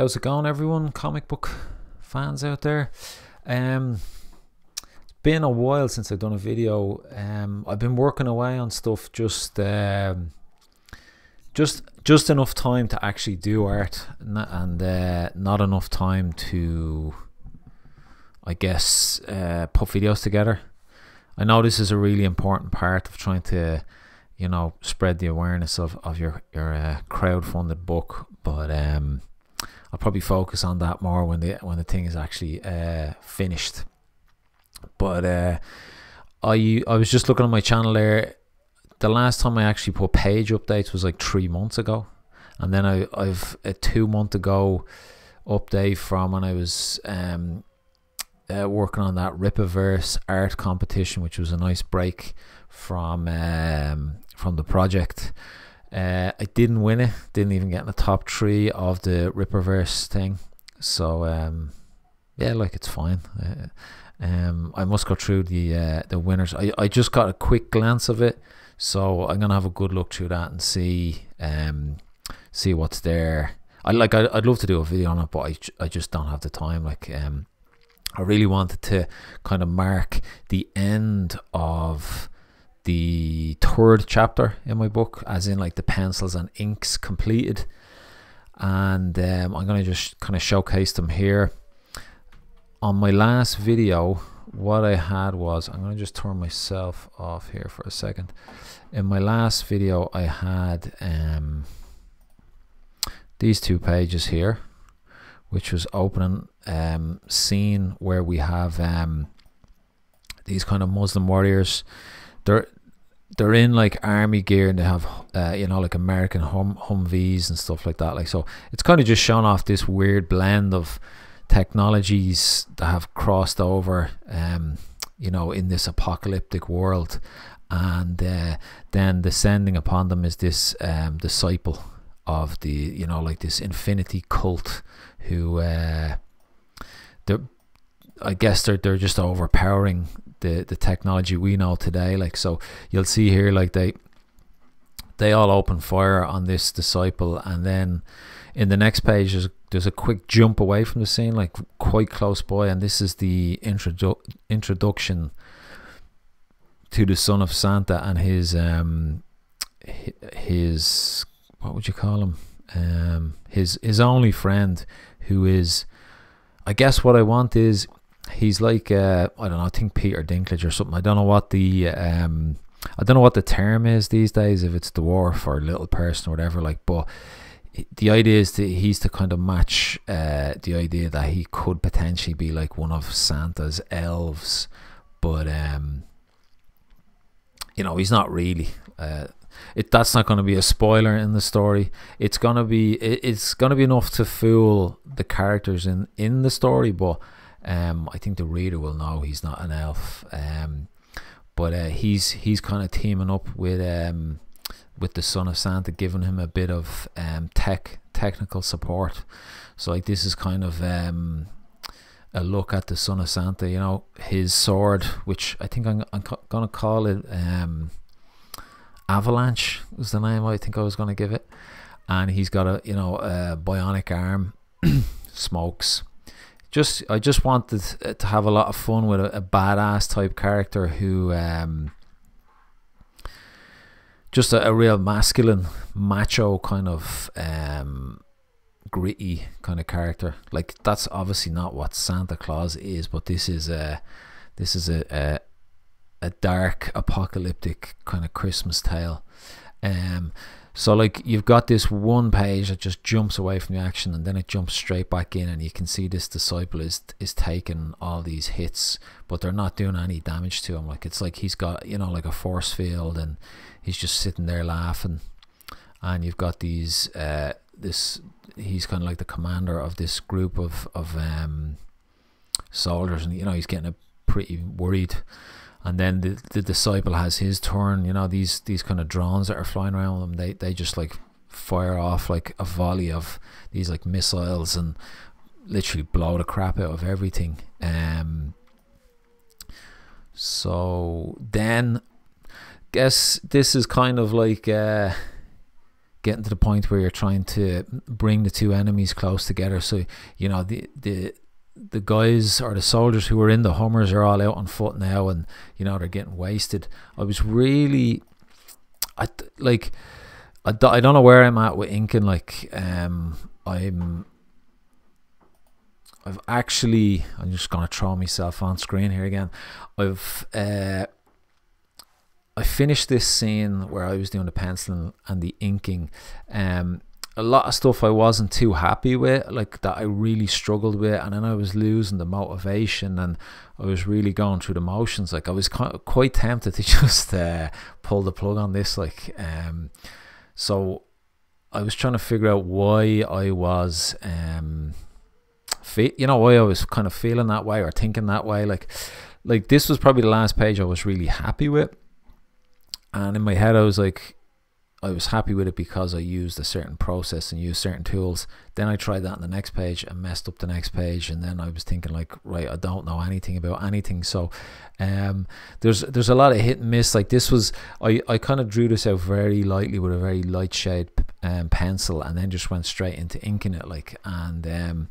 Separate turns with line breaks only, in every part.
How's it going, everyone? Comic book fans out there. It's been a while since I've done a video. I've been working away on stuff, just enough time to actually do art, and not enough time to, I guess, put videos together. I know this is a really important part of trying to, spread the awareness of your crowdfunded book, but I'll probably focus on that more when the thing is actually finished. But I was just looking at my channel there. The last time I actually put page updates was like 3 months ago, and then I've a 2 month ago update from when I was working on that Rippaverse art competition, which was a nice break from the project. I didn't win it, didn't even get in the top 3 of the Rippaverse thing, so yeah, like, it's fine. I must go through the winners. I just got a quick glance of it, so I'm gonna have a good look through that and see what's there. I'd love to do a video on it, but I just don't have the time. I really wanted to kind of mark the end of the 3rd chapter in my book, as in like the pencils and inks completed, and I'm gonna just kind of showcase them here. On my last video, what I had was, I'm gonna just turn myself off here for a second. In my last video, I had these 2 pages here, which was opening scene where we have these kind of Muslim warriors. They're in like army gear, and they have like American Humvees and stuff like that. So it's kind of just shown off this weird blend of technologies that have crossed over in this apocalyptic world, and then descending upon them is this disciple of the like this infinity cult, who I guess they're just overpowering the technology we know today. So you'll see here, like, they all open fire on this disciple, and then in the next page there's a quick jump away from the scene, like quite close by, and this is the introduction to the son of Santa and his what would you call him, his only friend, who is, I guess what I want is, he's like I don't know, I think Peter Dinklage or something. I don't know what the term is these days, if it's dwarf or little person or whatever, but the idea is that he's to kind of match the idea that he could potentially be like one of Santa's elves, but he's not really. That's not going to be a spoiler in the story. It's gonna be enough to fool the characters in the story, but I think the reader will know he's not an elf. But he's kind of teaming up with the son of Santa, giving him a bit of technical support. So like, this is kind of a look at the son of Santa. His sword, which I think I'm gonna call it Avalanche, was the name I think I was gonna give it, and he's got a a bionic arm. Smokes. I just wanted to have a lot of fun with a badass type character who just a real masculine, macho kind of gritty kind of character. Like, that's obviously not what Santa Claus is, but this is a dark apocalyptic kind of Christmas tale. So like, you've got this one page that just jumps away from the action, and then it jumps straight back in, and you can see this disciple is taking all these hits, but they're not doing any damage to him. Like, it's like he's got like a force field, and he's just sitting there laughing. And you've got these he's kind of like the commander of this group of soldiers, and he's getting pretty worried. And then the disciple has his turn. These kind of drones that are flying around them, they just like fire off like a volley of these like missiles and literally blow the crap out of everything. So then, guess this is kind of like getting to the point where you're trying to bring the two enemies close together. So you know, the guys or the soldiers who are in the Hummers are all out on foot now, and you know, they're getting wasted. I was really, I don't know where I'm at with inking. Like I'm just gonna throw myself on screen here again. I finished this scene where I was doing the penciling and the inking. A lot of stuff I wasn't too happy with, like that I really struggled with, and then I was losing the motivation, and I was really going through the motions. Like I was quite tempted to just pull the plug on this. Like so I was trying to figure out why I was why I was kind of feeling that way or thinking that way. Like this was probably the last page I was really happy with, and in my head I was like, I was happy with it because I used a certain process and used certain tools. Then I tried that on the next page and messed up the next page, and then I was thinking like, right, I don't know anything about anything. So there's a lot of hit and miss. Like this was, I kind of drew this out very lightly with a very light shade pencil, and then just went straight into inking it. Like, and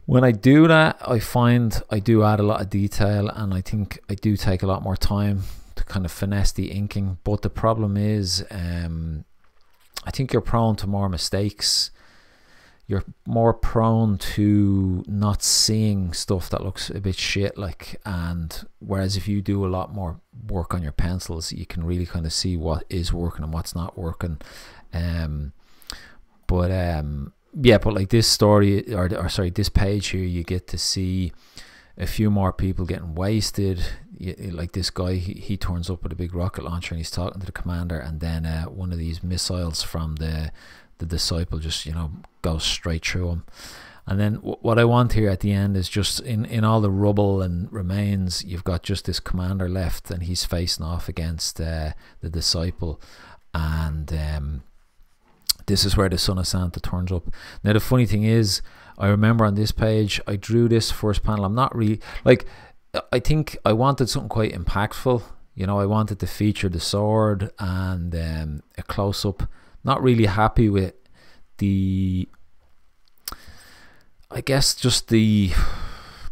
when I do that, I find I do add a lot of detail, and I think I do take a lot more time to kind of finesse the inking. But the problem is, I think you're prone to more mistakes. You're more prone to not seeing stuff that looks a bit shit. Like, and whereas if you do a lot more work on your pencils, you can really kind of see what is working and what's not working. Yeah, but like this story, or sorry, this page here, you get to see a few more people getting wasted. Like this guy, he turns up with a big rocket launcher and he's talking to the commander, and then one of these missiles from the disciple just, you know, goes straight through him. And then what I want here at the end is just in all the rubble and remains, you've got just this commander left, and he's facing off against the disciple. And this is where the Son of Santa turns up. Now the funny thing is, I remember on this page I drew this first panel. I'm not really, like, I think I wanted something quite impactful. You know, I wanted to feature the sword and a close-up. Not really happy with the, I guess, just the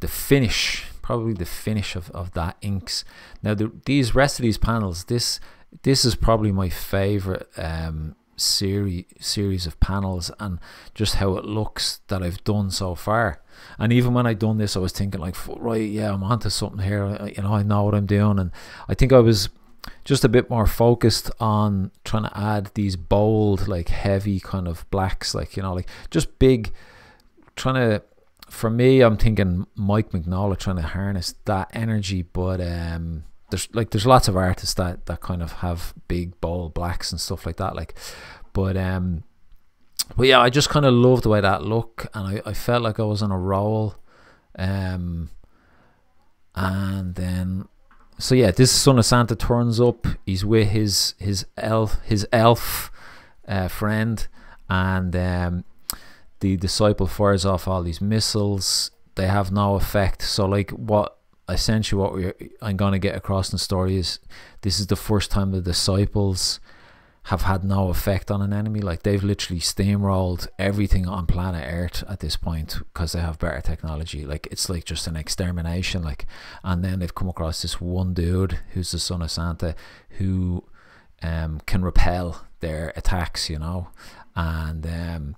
finish, probably the finish of that inks. Now these rest of these panels, this is probably my favorite series of panels, and just how it looks that I've done so far. And even when I done this, I was thinking like, right, yeah, I'm onto something here. You know, I know what I'm doing. And I think I was just a bit more focused on trying to add these bold, like heavy kind of blacks, like, you know, like just big, trying to, for me, I'm thinking Mike Mignola, trying to harness that energy. But there's lots of artists that kind of have big bold blacks and stuff like that, like, but yeah, I just kind of loved the way that looked, and I felt like I was on a roll. And then, so yeah, this Son of Santa turns up. He's with his elf friend, and the disciple fires off all these missiles. They have no effect. So like, essentially what I'm going to get across in the story is, this is the first time the disciples have had no effect on an enemy. Like, they've literally steamrolled everything on planet Earth at this point because they have better technology. Like, it's like just an extermination. Like, and then they've come across this one dude who's the Son of Santa, who can repel their attacks, you know. And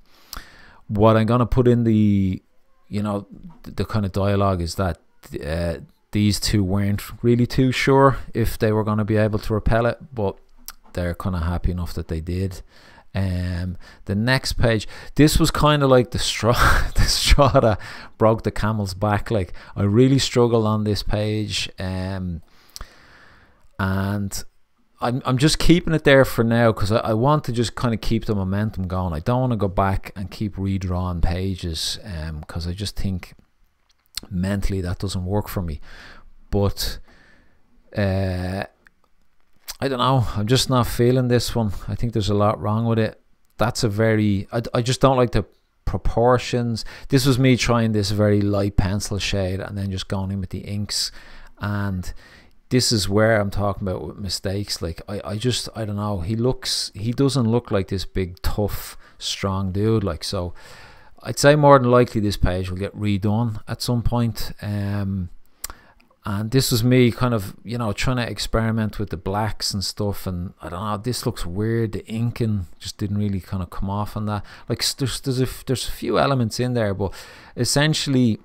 what I'm going to put in the, you know, the kind of dialogue is that these two weren't really too sure if they were going to be able to repel it, but they're kind of happy enough that they did. The next page, this was kind of like the straw that broke the camel's back. Like, I really struggled on this page, and I'm just keeping it there for now because I want to just kind of keep the momentum going. I don't want to go back and keep redrawing pages, because I just think mentally that doesn't work for me. But I don't know, I'm just not feeling this one. I think there's a lot wrong with it. That's a very, I just don't like the proportions. This was me trying this very light pencil shade and then just going in with the inks, and this is where I'm talking about with mistakes. Like I don't know, he doesn't look like this big tough strong dude, like. So I'd say more than likely this page will get redone at some point. And this was me kind of, you know, trying to experiment with the blacks and stuff, and I don't know, this looks weird. The inking just didn't really kind of come off on that. Like there's a few elements in there, but essentially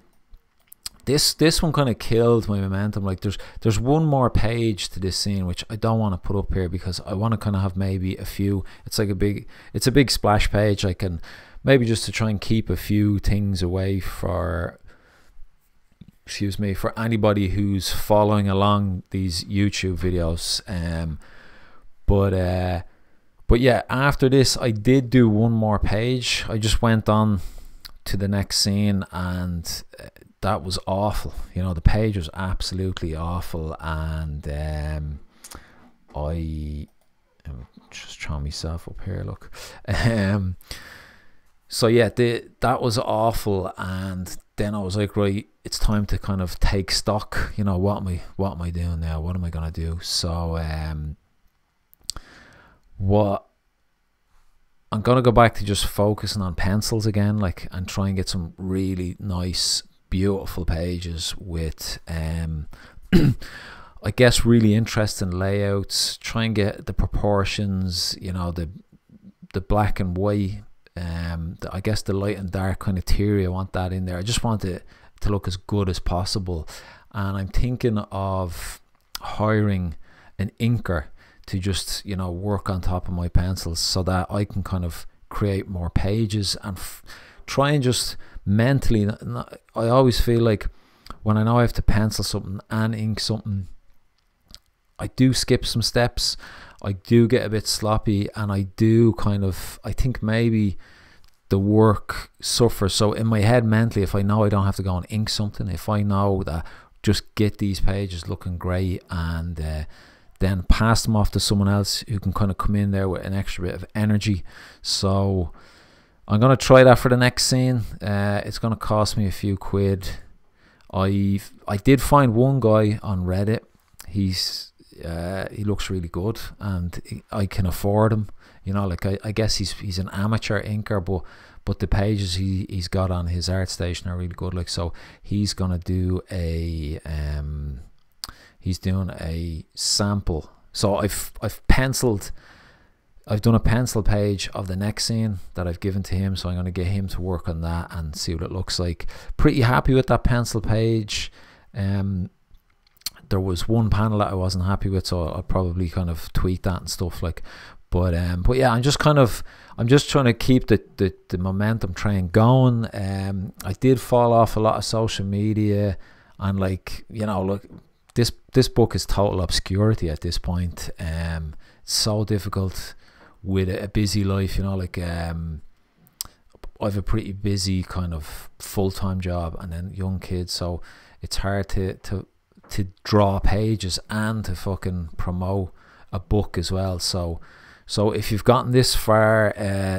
this one kind of killed my momentum. Like there's one more page to this scene which I don't want to put up here because I want to kind of have maybe a few, it's a big splash page. I can maybe just to try and keep a few things away for anybody who's following along these YouTube videos. But yeah, after this I did do one more page. I just went on to the next scene, and that was awful. You know, the page was absolutely awful, and I'm just trying myself up here, look. So yeah, that was awful, and then I was like, right, it's time to kind of take stock. You know, what am I doing now? What am I gonna do? So what I'm gonna go back to just focusing on pencils again, like, and try and get some really nice, beautiful pages with I guess really interesting layouts. Try and get the proportions, you know, the black and white, I guess the light and dark kind of theory, I want that in there. I just want it to look as good as possible, and I'm thinking of hiring an inker to just, you know, work on top of my pencils so that I can kind of create more pages and try and just mentally, I always feel like when I know I have to pencil something and ink something, I do skip some steps, I do get a bit sloppy, and I do kind of, I think maybe the work suffers. So in my head mentally, if I know I don't have to go and ink something, if I know that just get these pages looking great, and then pass them off to someone else who can kind of come in there with an extra bit of energy. So I'm going to try that for the next scene. It's going to cost me a few quid. I did find one guy on Reddit. He looks really good, and I can afford him. You know, like I guess he's an amateur inker, but the pages he's got on his ArtStation are really good. Like, so he's gonna do a he's doing a sample. So I've done a pencil page of the next scene that I've given to him, so I'm going to get him to work on that and see what it looks like. Pretty happy with that pencil page. There was one panel that I wasn't happy with, so I'll probably kind of tweak that and stuff, like. But yeah, I'm just trying to keep the momentum train going. I did fall off a lot of social media, and, like, you know, look, this book is total obscurity at this point. It's so difficult with a busy life, you know, like I have a pretty busy kind of full-time job and then young kids, so it's hard to draw pages and to fucking promote a book as well. So if you've gotten this far,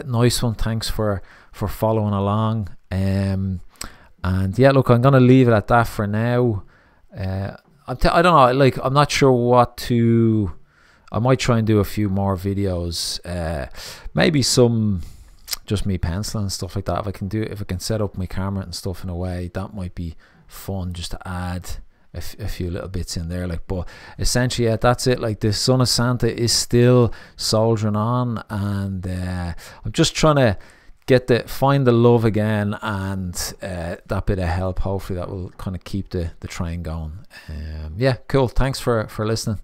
nice one, thanks for following along. And yeah, look, I'm gonna leave it at that for now. I don't know, like, I'm not sure what to. I might try and do a few more videos, maybe some just me penciling and stuff like that. If I can set up my camera and stuff in a way, that might be fun, just to add a few little bits in there, like. But essentially, yeah, that's it. Like, the Son of Santa is still soldiering on, and I'm just trying to find the love again, and that bit of help, hopefully that will kind of keep the train going. Yeah, cool, thanks for listening.